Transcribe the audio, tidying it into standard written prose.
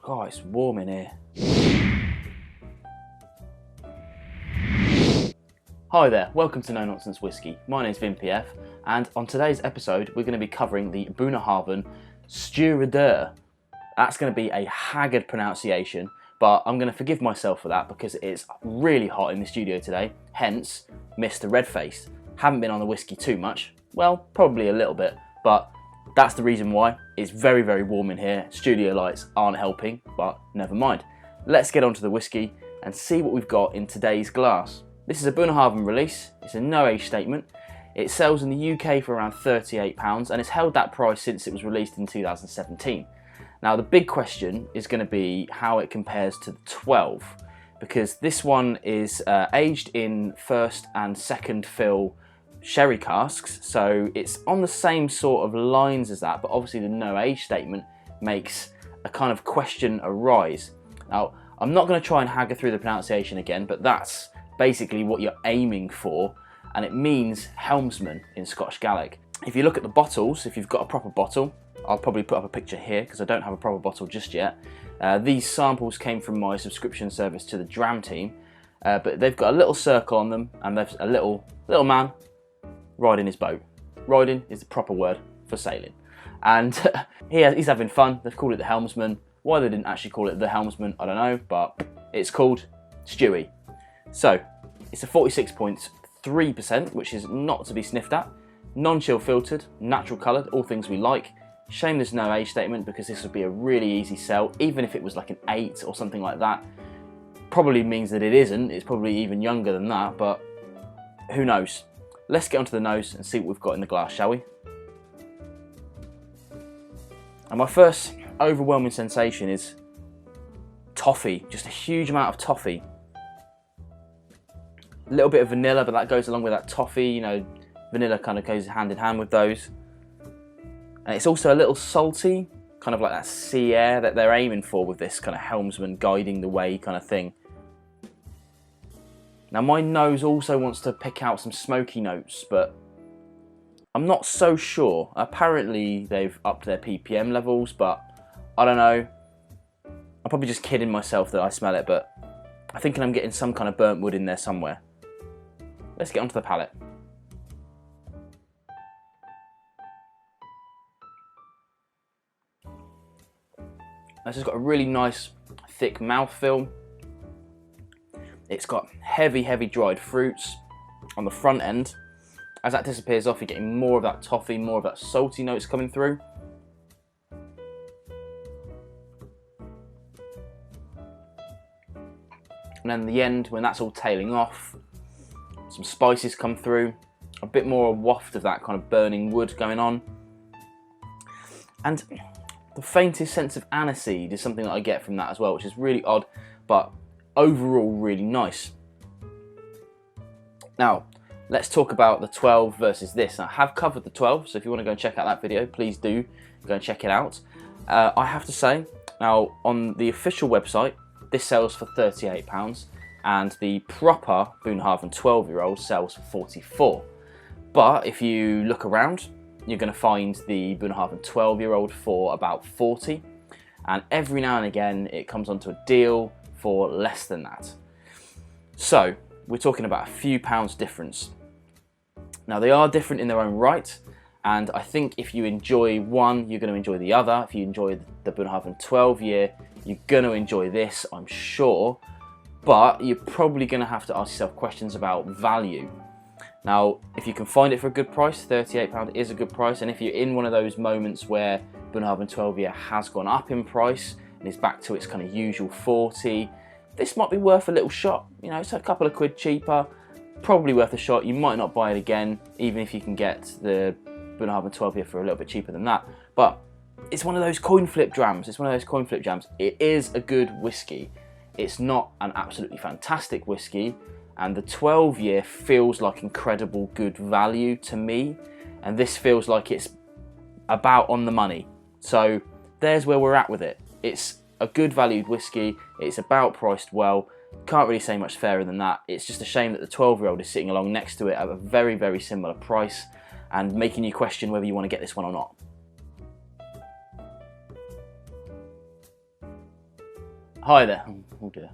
Oh, it's warm in here. Hi there, welcome to Nonsense Whisky. My name's VinPF, and on today's episode we're going to be covering the Bunnahabhain Stiuireadair. That's going to be a haggard pronunciation, but I'm going to forgive myself for that because it's really hot in the studio today, hence Mr. Redface. Haven't been on the whiskey too much, well, probably a little bit, but that's the reason why. It's very, very warm in here. Studio lights aren't helping, but never mind. Let's get on to the whiskey and see what we've got in today's glass. This is a Bunnahabhain release. It's a no age statement. It sells in the UK for around £38 and it's held that price since it was released in 2017. Now the big question is going to be how it compares to the 12, because this one is aged in first and second fill sherry casks, so it's on the same sort of lines as that, but obviously the no age statement makes a kind of question arise. Now I'm not going to try and haggle through the pronunciation again, but that's basically what you're aiming for, and it means helmsman in Scottish Gaelic. If you look at the bottles, if you've got a proper bottle, I'll probably put up a picture here because I don't have a proper bottle just yet. These samples came from my subscription service to the Dram team, but they've got a little circle on them and there's a little man riding his boat. Riding is the proper word for sailing. And he's having fun. They've called it the helmsman. Why they didn't actually call it the helmsman, I don't know, but it's called Stewie. So, it's a 46.3%, which is not to be sniffed at. Non-chill filtered, natural coloured, all things we like. Shame there's no age statement because this would be a really easy sell, even if it was like an 8 or something like that. Probably means that it isn't, it's probably even younger than that, but who knows. Let's get onto the nose and see what we've got in the glass, shall we? And my first overwhelming sensation is toffee, just a huge amount of toffee. A little bit of vanilla, but that goes along with that toffee, you know, vanilla kind of goes hand in hand with those. And it's also a little salty, kind of like that sea air that they're aiming for with this kind of helmsman guiding the way kind of thing. Now my nose also wants to pick out some smoky notes, but I'm not so sure. Apparently they've upped their ppm levels, but I don't know. I'm probably just kidding myself that I smell it, but I'm thinking I'm getting some kind of burnt wood in there somewhere. Let's get onto the palate. It's just got a really nice thick mouthfeel. It's got heavy dried fruits on the front end. As that disappears off, you're getting more of that toffee, more of that salty notes coming through. And then in the end, when that's all tailing off, some spices come through, a bit more waft of that kind of burning wood going on. And the faintest sense of aniseed is something that I get from that as well, which is really odd, but overall really nice. Now, let's talk about the 12 versus this. I have covered the 12, so if you want to go and check out that video, please do go and check it out. I have to say, now on the official website, this sells for £38, and the proper Bunnahabhain 12-year-old sells for 44. But if you look around, you're going to find the Bunnahabhain 12-year-old for about 40, and every now and again it comes onto a deal for less than that. So we're talking about a few pounds difference. Now they are different in their own right, and I think if you enjoy one, you're going to enjoy the other. If you enjoy the Bunnahabhain 12-year, you're going to enjoy this, I'm sure, but you're probably going to have to ask yourself questions about value. Now, if you can find it for a good price, £38 is a good price, and if you're in one of those moments where Bunnahabhain 12-year has gone up in price and is back to its kind of usual 40, this might be worth a little shot. You know, it's a couple of quid cheaper, probably worth a shot. You might not buy it again, even if you can get the Bunnahabhain 12-year for a little bit cheaper than that. But it's one of those coin flip drams. It's one of those coin flip jams. It is a good whiskey. It's not an absolutely fantastic whiskey, and the 12-year feels like incredible good value to me, and this feels like it's about on the money. So there's where we're at with it. It's a good valued whiskey, it's about priced well, can't really say much fairer than that. It's just a shame that the 12-year-old is sitting along next to it at a very similar price and making you question whether you want to get this one or not. Hi there. Oh dear.